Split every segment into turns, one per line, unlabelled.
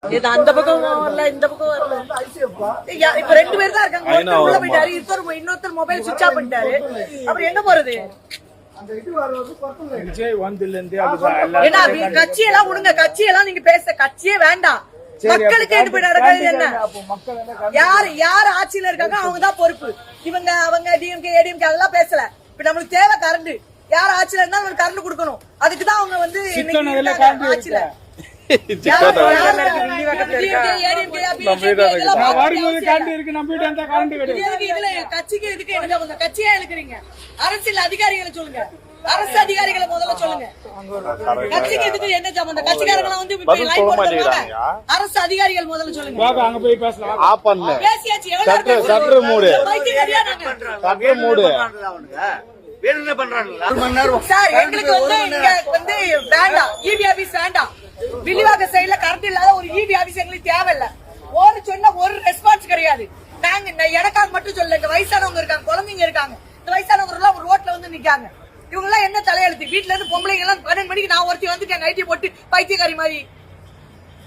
அந்த பக்கம் வரல, இந்த பக்கம் வரல. இப்ப 2 பேர் தான் இருக்காங்க. ஒருத்தர் உள்ள போயிட்டாரு, இன்னொருத்தர் மொபைல் சுவிட்ச் ஆஃப் பண்ணிட்டாரு. அப்புறம் எங்க போறது? ஏன்னா கட்சியெல்லாம் விடுங்க, கட்சியெல்லாம் நீங்க பேச கட்சியே வேண்டாம். மக்களுக்கு எடுத்து நடக்கிறது என்ன? யார் ஆட்சியில இருக்காங்க அவங்கதான் பொறுப்பு. அவங்க டிஎம்கே ஏடிஎம்கே அதெல்லாம் பேசல. இப்ப நம்மளுக்கு தேவை கரண்ட். யார் ஆட்சியில இருந்தா அவங்களுக்கு கரண்ட் கொடுக்கணும். அதுக்குதான் அவங்க வந்து ஆட்சியில கட்சியா இருக்கிறீங்க. அரசியல் அதிகாரிகளை சொல்லுங்க, அரசு அதிகாரிகளை முதல்ல சொல்லுங்க. கட்சிக்கு இதுக்கு என்ன சம்பந்தம்? கட்சிக்காரங்களை வந்து அரசு அதிகாரிகள் முதல்ல சொல்லுங்க. பேசியாச்சு. எங்களுக்கு வந்து வேண்டாம், இபி ஆபீஸ் வேண்டாம். வில்லிவாக்க சைடுல கரண்ட் இல்லாத ஒரு இபி ஆபீஸ் எங்களுக்கு தேவையில்ல. சொன்ன ஒரு ரெஸ்பான்ஸ் கிடையாது. நாங்க எனக்காக மட்டும் சொல்ல, இங்க வயசானவங்க இருக்காங்க, குழந்தைங்க இருக்காங்க. இந்த வயசானவங்க எல்லாம் ஒரு ரோட்ல வந்து நிக்காங்க. இவங்க எல்லாம் என்ன தலையெழுத்து? வீட்டுல இருந்து பொம்பளைங்க எல்லாம் 12 மணிக்கு நான் ஒருத்தி வந்துட்டேன், நைட்டி போட்டு பைத்தியக்காரி மாதிரி.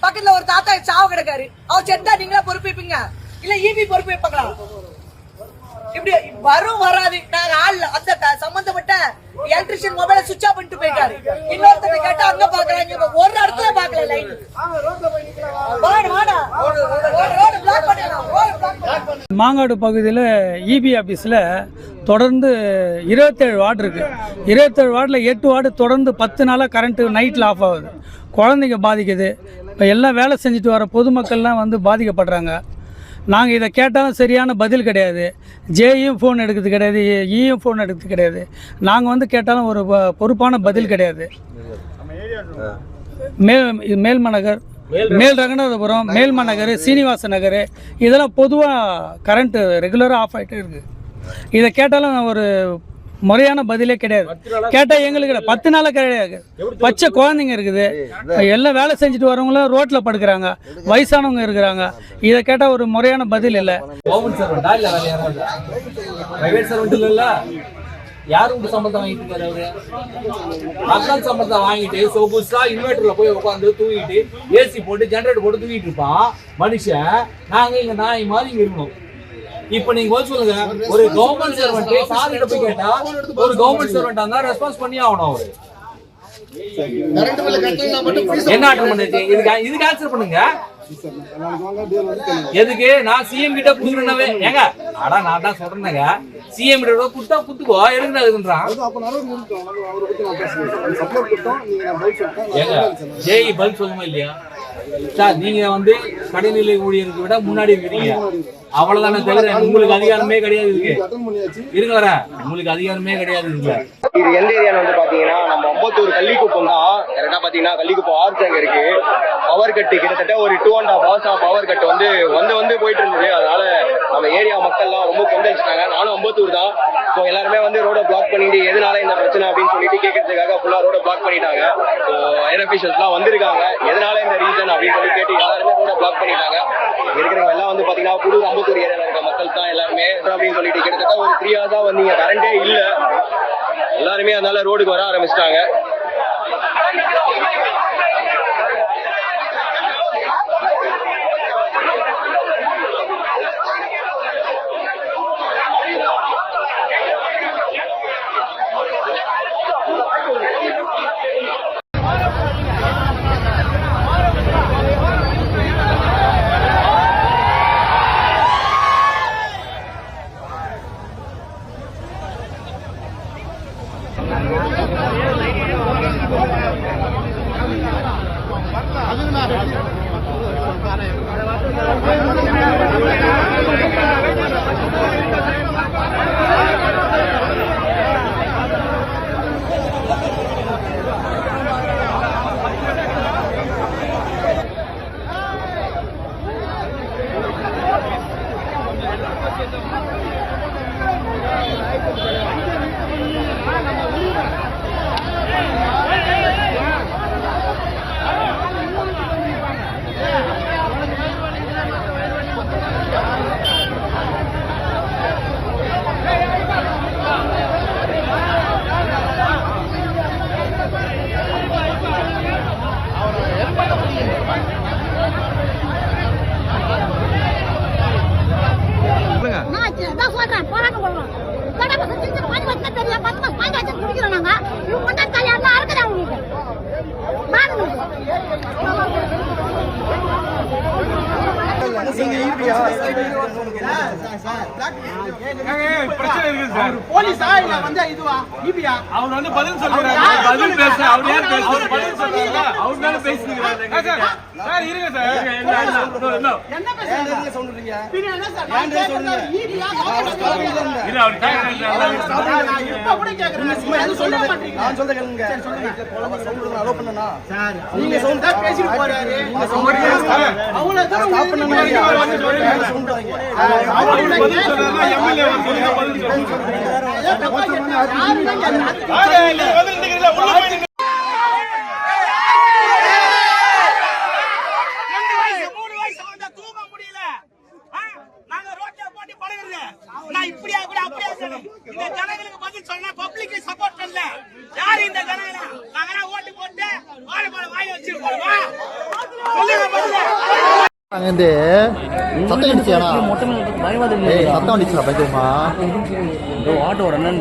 பக்கத்துல ஒரு தாத்தா சாவு கிடக்காரு. அவர் செத்தா நீங்களா பொறுப்பேப்பீங்க இல்ல இபி பொறுப்பு வைப்பாங்களா? இப்படி வரும் வராது. நாங்க ஆள்ல அந்த சம்பந்தப்பட்ட எலக்ட்ரிஷியன் மொபைல சுவிட்ச் ஆஃப் பண்ணிட்டு போயிட்டாரு. இன்னொருத்தரை கேட்டா அங்க பாக்குறாங்க, ஒரு இடத்துல பாக்கல லைன்.
மாங்காடு பகுதியில் இபி ஆஃபீஸில் தொடர்ந்து 27 வார்டு இருக்குது. 27 வார்டில் 8 வார்டு தொடர்ந்து 10 நாளாக கரண்ட்டு நைட்டில் ஆஃப் ஆகுது. குழந்தைங்க பாதிக்குது. இப்போ எல்லாம் வேலை செஞ்சுட்டு வர பொதுமக்கள்லாம் வந்து பாதிக்கப்படுறாங்க. நாங்கள் இதை கேட்டாலும் சரியான பதில் கிடையாது. ஜேயும் ஃபோன் எடுக்கிறது கிடையாது, ஈயும் ஃபோன் எடுக்கிறது கிடையாது. நாங்கள் வந்து கேட்டாலும் ஒரு பொறுப்பான பதில் கிடையாது. மேல்மநகர், மேல் ரங்கநாதபுரம், மேல்மநகர், சீனிவாச நகர் இதெல்லாம் பொதுவாக கரண்ட்டு ரெகுலராக ஆஃப் ஆகிட்டே இருக்குது. இதை கேட்டாலும் ஒரு முறையான பதிலே கிடையாது. கேட்டால் எங்களுக்கு 10 நாளாக கிடையாது. பச்சை குழந்தைங்க இருக்குது, எல்லாம் வேலை செஞ்சுட்டு வரவங்களும் ரோட்டில் படுக்கிறாங்க, வயசானவங்க இருக்கிறாங்க. இதை கேட்டால் ஒரு முறையான பதில் இல்லை.
கவர்மெண்ட் சர்வெண்டா இல்லை வேற யாராவது? பிரைவேட் சர்வெண்ட் இல்லைல்ல, யாரும் சம்பளம் வாங்கிட்டு இருக்காரு அவரு? மக்கள் சம்பளத்தை வாங்கிட்டு சொகுசா இன்வெர்டர்ல போய் உட்காந்து தூங்கிட்டு ஏசி போட்டு ஜெனரேட்டர் போட்டு தூங்கிட்டு இருப்பான் மனுஷன். நாங்க இங்க நாய் மாதிரி இங்க இருக்கணும். இப்ப நீங்க சொல்லுங்க, ஒரு கவர்மெண்ட் சர்வெண்ட் சார்கிட்ட போய் கேட்டா ஒரு கவர்மெண்ட் சர்வெண்டா இருந்தா ரெஸ்பான்ஸ் பண்ணி ஆகணும். அவரு என்ன ஆர்டர் பண்ணுச்சு? இதுக்கு ஆன்சர் பண்ணுங்க. எதுக்கு? நான் சிஎம் கிட்ட புதுனவே ஏங்க அடா நான் தான் சொல்றேங்க, சிஎம் கிட்ட குடுத்தா குத்துக்கோ எடுங்க அதுன்றான். ஏங்க ஜெய் பதில் சொல்லுமா இல்லையா சார்? நீங்க வந்து கடைநிலை ஊழியருக்கு விட முன்னாடி இருக்கிறீங்க, அவ்வளவுதானே தவிர உங்களுக்கு அதிகாரமே கிடையாது. இருக்கு வர உங்களுக்கு அதிகாரமே கிடையாது.
இது எந்த ஏரியான்னு வந்து பாத்தீங்கன்னா நம்ம அம்பத்தூர் கள்ளிக்குப்பம் தான். கரெக்டா பாத்தீங்கன்னா கள்ளிக்குப்பம் ஆர்ச் அங்க இருக்கு. பவர் கட்டு கிட்டத்தட்ட ஒரு 2.5 hours பவர் கட்டு வந்து போயிட்டு இருந்தது. அதனால நம்ம ஏரியா மக்கள்லாம் ரொம்ப கொந்தளிச்சிட்டாங்க. நானும் அம்பத்தூர் தான். ஸோ எல்லாருமே வந்து ரோட பிளாக் பண்ணிட்டு எதனால இந்த பிரச்சனை அப்படின்னு சொல்லிட்டு கேட்கறதுக்காக ஃபுல்லா ரோட பிளாக் பண்ணிட்டாங்க. ஸோ ஏர் அபிஷியல்ஸ்லாம் வந்திருக்காங்க, எதனால இந்த ரீசன் அப்படின்னு சொல்லி கேட்டு எல்லாருமே ரோட பிளாக் பண்ணிட்டாங்க. இருக்கிறவங்க எல்லாம் வந்து பாத்தீங்கன்னா புது அம்பத்தூர் ஏரியால இருக்க மக்கள் தான் எல்லாருமே அப்படின்னு சொல்லிட்டு கிட்டத்தட்ட ஒரு 3 hours தான் வந்தீங்க, கரண்டே இல்ல. எல்லாருமே அதனால ரோடுக்கு வர ஆரம்பிச்சிட்டாங்க.
போலீஸா இல்ல வந்து இதுவா ஈபியா
அவர் வந்து பதில் சொல்றாரு. பதில் பேச அவர் யார் பேசுறாரு? பதில் சொல்றாரு. அவர் மேல பேசிக்கிறாரு. சார் இருங்க சார்.
என்ன பேசுறீங்க சொல்றீங்க? என்ன சார் நான் கேக்குறது ஈபியா
இல்ல அவர் கேக்குறாரு.
நான் இப்ப கூட கேக்குறேன். சும்மா எது சொல்ல மாட்டீங்க?
நான் சொல்றேன் கேளுங்க. குழந்தை சவுண்ட் அலோ பண்ணனா
சார் நீங்க சவுண்ட் தான் பேசிட்டு போறாரு.
நீங்க சவுண்ட்
அவ்வளவு தூரம்
ஸ்டாப் பண்ணனா சவுண்ட் வரீங்க.
அவர் பதில் சொல்றாருன்னா எம்எல்ஏ வந்து சொல்லுங்க பதில் சொல்லுங்க. இல்ல பதில் நிக்கிறீங்க உள்ள போய் நிங்க.
2 வயசு 3 வயசு வந்தா தூங்க முடியல. நாங்க ரோட்ல போட்டு படுகிறது. நான் இப்படியா கூட அப்படியே சொல்றேன். இந்த ஜனங்களுக்கு பதில் சொன்னா பப்ளிக் சப்போர்ட் பண்ணல. யார் இந்த ஜனங்களா? நாங்க ஓட்டு போட்டு வாழைப்பழ வாயில வச்சிருக்கோமா? சொல்லுங்க பதில்.
அங்க வந்து சத்தம் அடிச்சியாடா? மொட்டை மேல பயமா இருக்கு. சத்தம் அடிச்சா பயமா?
Auto run